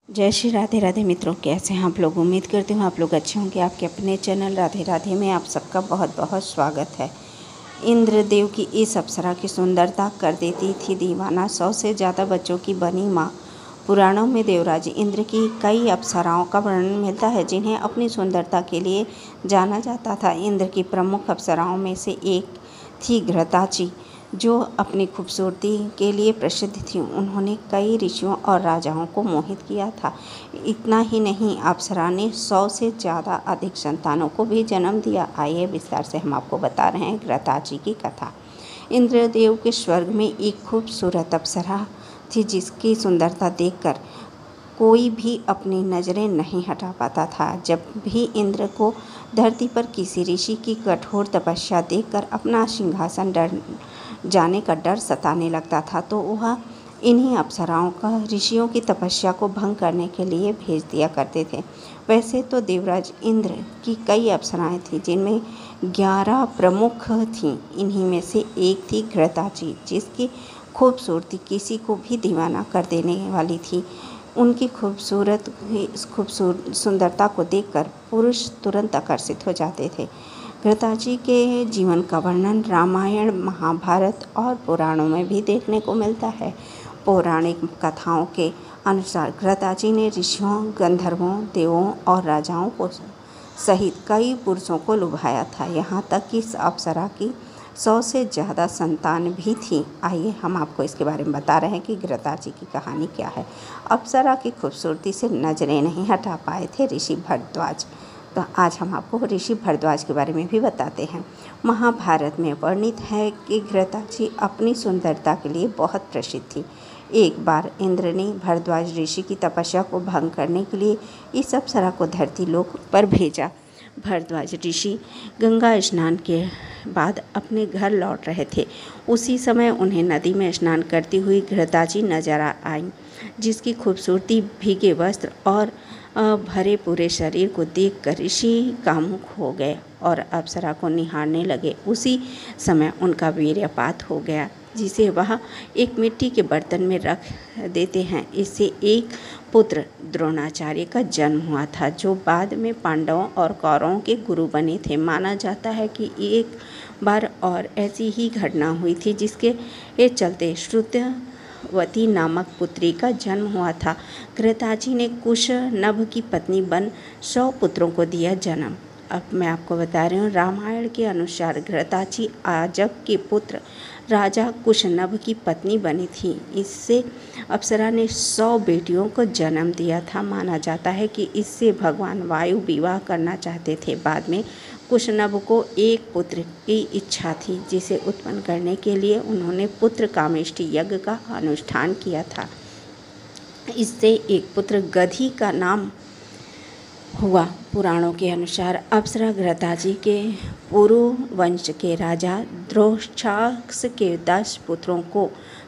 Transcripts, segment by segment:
जय श्री राधे राधे मित्रों, कैसे हैं आप लोग। उम्मीद करती हूँ आप लोग अच्छे होंगे। आपके अपने चैनल राधे राधे में आप सबका बहुत बहुत स्वागत है। इंद्रदेव की इस अप्सरा की सुंदरता कर देती थी दीवाना 100 से ज़्यादा बच्चों की बनी माँ। पुराणों में देवराज इंद्र की कई अप्सराओं का वर्णन मिलता है जिन्हें अपनी सुंदरता के लिए जाना जाता था। इंद्र की प्रमुख अप्सराओं में से एक थी घृताची, जो अपनी खूबसूरती के लिए प्रसिद्ध थी। उन्होंने कई ऋषियों और राजाओं को मोहित किया था। इतना ही नहीं, अप्सरा ने 100 से ज़्यादा अधिक संतानों को भी जन्म दिया। आइए विस्तार से हम आपको बता रहे हैं घृताची की कथा। इंद्रदेव के स्वर्ग में एक खूबसूरत अप्सरा थी जिसकी सुंदरता देखकर कोई भी अपनी नज़रें नहीं हटा पाता था। जब भी इंद्र को धरती पर किसी ऋषि की कठोर तपस्या देखकर अपना सिंहासन जाने का डर सताने लगता था तो वह इन्हीं अप्सराओं का ऋषियों की तपस्या को भंग करने के लिए भेज दिया करते थे। वैसे तो देवराज इंद्र की कई अप्सराएं थीं जिनमें 11 प्रमुख थीं। इन्हीं में से एक थी घृताची, जिसकी खूबसूरती किसी को भी दीवाना कर देने वाली थी। उनकी सुंदरता को देखकर पुरुष तुरंत आकर्षित हो जाते थे। घृताची के जीवन का वर्णन रामायण, महाभारत और पुराणों में भी देखने को मिलता है। पौराणिक कथाओं के अनुसार घृताची ने ऋषियों, गंधर्वों, देवों और राजाओं को सहित कई पुरुषों को लुभाया था। यहाँ तक कि इस अप्सरा की 100 से ज़्यादा संतान भी थी। आइए हम आपको इसके बारे में बता रहे हैं कि घृताची की कहानी क्या है। अप्सरा की खूबसूरती से नजरें नहीं हटा पाए थे ऋषि भरद्वाज। तो आज हम आपको ऋषि भरद्वाज के बारे में भी बताते हैं। महाभारत में वर्णित है कि घृताची अपनी सुंदरता के लिए बहुत प्रसिद्ध थी। एक बार इंद्र ने भरद्वाज ऋषि की तपस्या को भंग करने के लिए इस अप्सरा को धरती लोक पर भेजा। भरद्वाज ऋषि गंगा स्नान के बाद अपने घर लौट रहे थे। उसी समय उन्हें नदी में स्नान करती हुई घृताची नजर आई, जिसकी खूबसूरती, भीगे वस्त्र और भरे पूरे शरीर को देखकर ऋषि कामुक हो गए और अप्सरा को निहारने लगे। उसी समय उनका वीर्यपात हो गया, जिसे वह एक मिट्टी के बर्तन में रख देते हैं। इससे एक पुत्र द्रोणाचार्य का जन्म हुआ था, जो बाद में पांडवों और कौरवों के गुरु बने थे। माना जाता है कि एक बार और ऐसी ही घटना हुई थी, जिसके चलते श्रुतवती नामक पुत्री का जन्म हुआ था। घृताची ने कुश नभ की पत्नी बन 100 पुत्रों को दिया जन्म। अब मैं आपको बता रही हूँ, रामायण के अनुसार घृताची आजक के पुत्र राजा कुशनभ की पत्नी बनी थी। इससे अप्सरा ने 100 बेटियों को जन्म दिया था। माना जाता है कि इससे भगवान वायु विवाह करना चाहते थे। बाद में कुशनभ को एक पुत्र की इच्छा थी, जिसे उत्पन्न करने के लिए उन्होंने पुत्र कामेष्टि यज्ञ का अनुष्ठान किया था। इससे एक पुत्र गधी का नाम हुआ। पुराणों के अनुसार अप्सरा घृताची के पुरु वंश के राजा द्रोणाचार्य के 10 पुत्रों को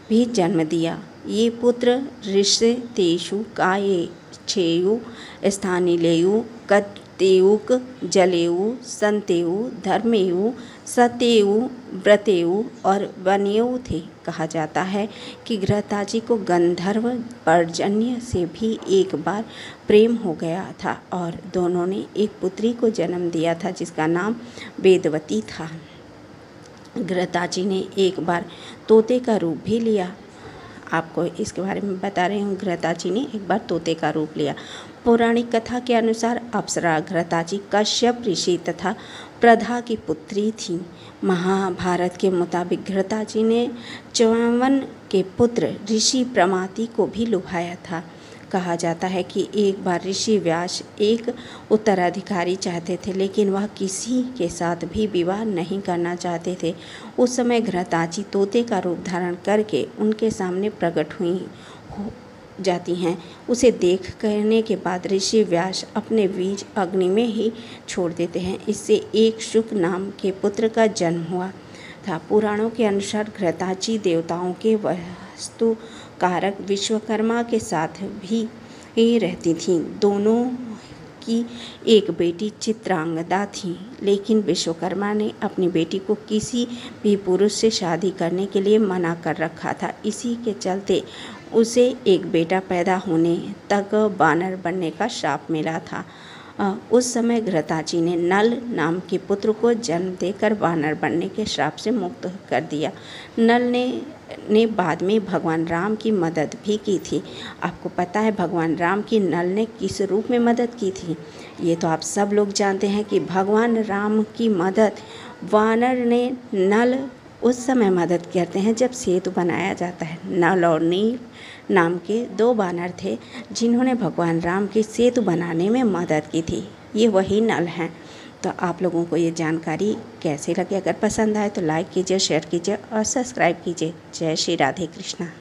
भी जन्म दिया। ये पुत्र ऋषितेषु कायेक्षेयु, स्थानीलेयु, कतेयुक, जलेयु, संतेयु, धर्मेयु, सतेयु, व्रतेयु और वनेयु थे। कहा जाता है कि घृताची को गंधर्व पर्जन्य से भी एक बार प्रेम हो गया था और दोनों ने एक पुत्री को जन्म दिया था, जिसका नाम वेदवती था। घृताची ने एक बार तोते का रूप भी लिया। आपको इसके बारे में बता रही हूँ। घृताची ने एक बार तोते का रूप लिया। पौराणिक कथा के अनुसार अप्सरा घृताची कश्यप ऋषि तथा प्रधा की पुत्री थी। महाभारत के मुताबिक घृताची ने 54 के पुत्र ऋषि प्रमाति को भी लुभाया था। कहा जाता है कि एक बार ऋषि व्यास एक उत्तराधिकारी चाहते थे, लेकिन वह किसी के साथ भी विवाह नहीं करना चाहते थे। उस समय घृताची तोते का रूप धारण करके उनके सामने प्रकट हो जाती हैं। उसे देख करने के बाद ऋषि व्यास अपने बीज अग्नि में ही छोड़ देते हैं। इससे एक शुक नाम के पुत्र का जन्म हुआ था। पुराणों के अनुसार घृताची देवताओं के वस्तु कारक विश्वकर्मा के साथ भी रहती थीं। दोनों की एक बेटी चित्रांगदा थी, लेकिन विश्वकर्मा ने अपनी बेटी को किसी भी पुरुष से शादी करने के लिए मना कर रखा था। इसी के चलते उसे एक बेटा पैदा होने तक वानर बनने का शाप मिला था। उस समय घृताची ने नल नाम के पुत्र को जन्म देकर वानर बनने के श्राप से मुक्त कर दिया। नल ने बाद में भगवान राम की मदद भी की थी। आपको पता है भगवान राम की नल ने किस रूप में मदद की थी? ये तो आप सब लोग जानते हैं कि भगवान राम की मदद वानर ने नल उस समय मदद करते हैं जब सेतु बनाया जाता है। नल और नील नाम के 2 वानर थे जिन्होंने भगवान राम की सेतु बनाने में मदद की थी। ये वही नल हैं। तो आप लोगों को ये जानकारी कैसे लगी? अगर पसंद आए तो लाइक कीजिए, शेयर कीजिए और सब्सक्राइब कीजिए। जय श्री राधे कृष्णा।